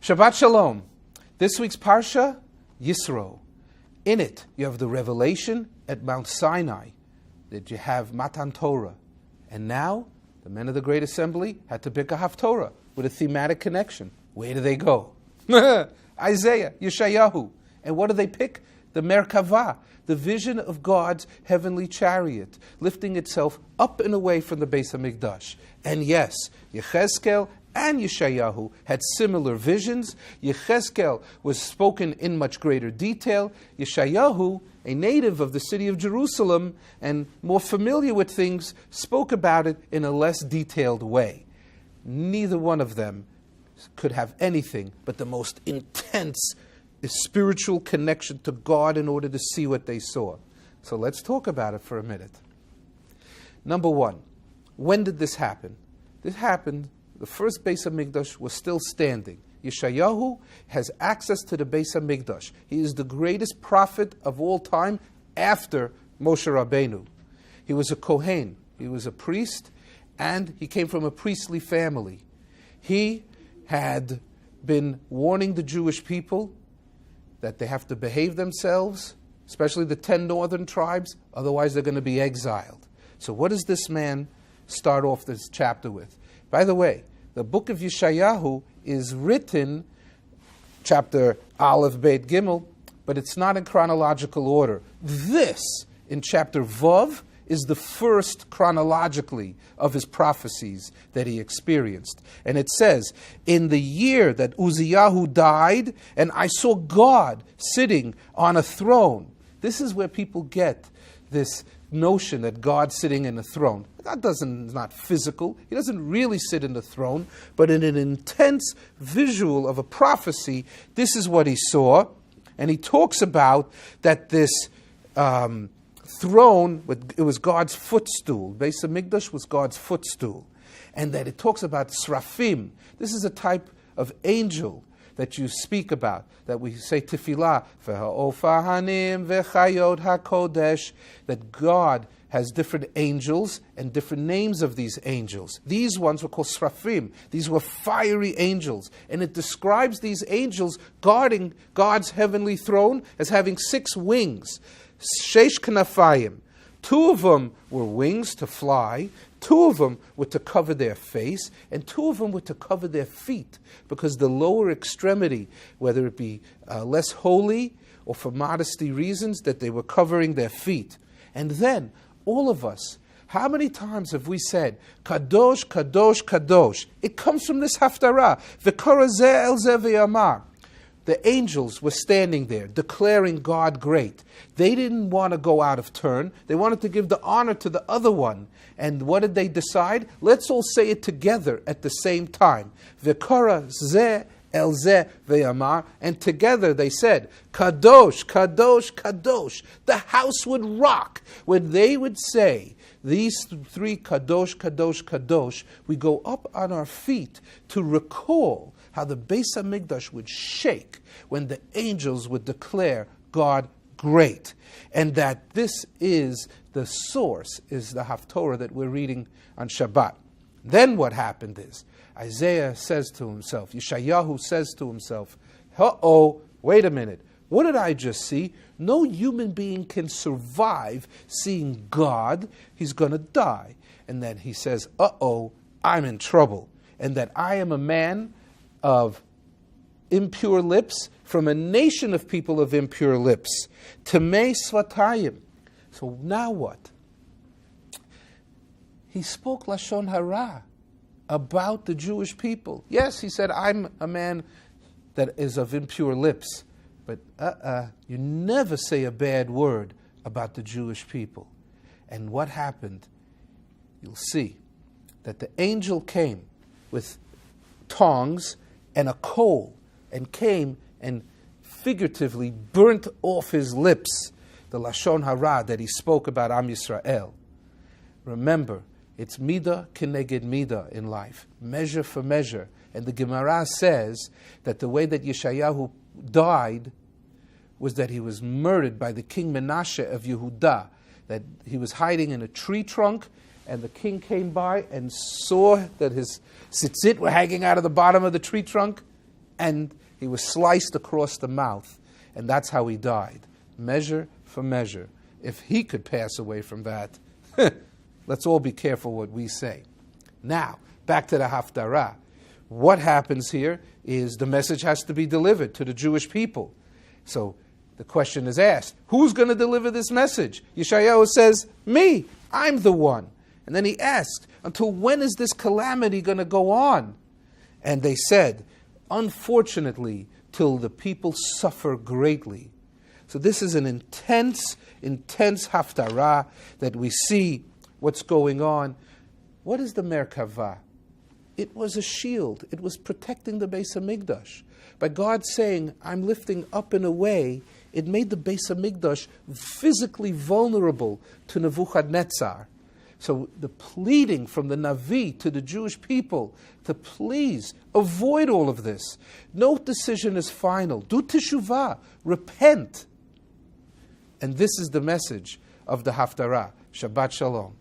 Shabbat Shalom. This week's Parsha, Yitro. In it, you have the revelation at Mount Sinai, that you have Matan Torah. And now, the men of the Great Assembly had to pick a Haftorah with a thematic connection. Where do they go? Isaiah, Yeshayahu. And what do they pick? The Merkavah, the vision of God's heavenly chariot, lifting itself up and away from the Beis HaMikdash. And yes, Yechezkel and Yeshayahu had similar visions. Yechezkel was spoken in much greater detail. Yeshayahu, a native of the city of Jerusalem and more familiar with things, spoke about it in a less detailed way. Neither one of them could have anything but the most intense spiritual connection to God in order to see what they saw. So let's talk about it for a minute. Number one, when did this happen? This happened, the first Beis HaMikdash was still standing. Yeshayahu has access to the Beis HaMikdash. He is the greatest prophet of all time after Moshe Rabbeinu. He was a Kohen, he was a priest, and he came from a priestly family. He had been warning the Jewish people that they have to behave themselves, especially the 10 northern tribes, otherwise they're going to be exiled. So what does this man start off this chapter with? By the way, the book of Yeshayahu is written, chapter Aleph, Beit, Gimel, but it's not in chronological order. This, in chapter Vav, is the first chronologically of his prophecies that he experienced. And it says, in the year that Uzziyahu died, and I saw God sitting on a throne. This is where people get this notion that God's sitting in a throne. God is not physical. He doesn't really sit in the throne, but in an intense visual of a prophecy, this is what he saw. And he talks about that this throne, it was God's footstool. Beis HaMikdash was God's footstool. And that it talks about Srafim. This is a type of angel that you speak about, that we say tefillah, v'ha'ofahanim v'chayot ha'kodesh, that God has different angels and different names of these angels. These ones were called Srafim. These were fiery angels. And it describes these angels guarding God's heavenly throne as having 6 wings. Sheish Knafayim. 2 of them were wings to fly, 2 of them were to cover their face, and 2 of them were to cover their feet, because the lower extremity, whether it be less holy or for modesty reasons, that they were covering their feet. And then, all of us, how many times have we said, Kadosh, Kadosh, Kadosh? It comes from this Haftorah. V'kara zeh el zeh v'yamar. The angels were standing there, declaring God great. They didn't want to go out of turn. They wanted to give the honor to the other one. And what did they decide? Let's all say it together at the same time. V'kara zeh el zeh ve'amar. And together they said, Kadosh, Kadosh, Kadosh. The house would rock when they would say these 3, Kadosh, Kadosh, Kadosh. We go up on our feet to recall how the Beis HaMikdash would shake when the angels would declare God great. And that this is the source, is the Haftorah that we're reading on Shabbat. Then what happened is, Isaiah says to himself, Yeshayahu says to himself, wait a minute, what did I just see? No human being can survive seeing God. He's going to die. And then he says, I'm in trouble. And that I am a man of impure lips, from a nation of people of impure lips. Tamei svatayim. So now what? He spoke Lashon Hara about the Jewish people. Yes, he said, I'm a man that is of impure lips. But you never say a bad word about the Jewish people. And what happened? You'll see that the angel came with tongs and a coal, and came and figuratively burnt off his lips the Lashon Hara that he spoke about Am Yisrael. Remember, it's midah keneged midah in life, measure for measure. And the Gemara says that the way that Yeshayahu died was that he was murdered by the king Menashe of Yehudah, that he was hiding in a tree trunk, and the king came by and saw that his tzitzit were hanging out of the bottom of the tree trunk, and he was sliced across the mouth, and that's how he died. Measure for measure. If he could pass away from that, let's all be careful what we say. Now, back to the Haftarah. What happens here is the message has to be delivered to the Jewish people. So the question is asked, who's going to deliver this message? Yeshayahu says, me, I'm the one. And then he asked, until when is this calamity going to go on? And they said, unfortunately, till the people suffer greatly. So this is an intense Haftarah that we see what's going on. What is the Merkavah? It was a shield. It was protecting the Beis HaMikdash. By God saying, I'm lifting up and away, it made the Beis HaMikdash physically vulnerable to Nebuchadnezzar. So the pleading from the Navi to the Jewish people to please avoid all of this. No decision is final. Do teshuvah. Repent. And this is the message of the Haftarah. Shabbat Shalom.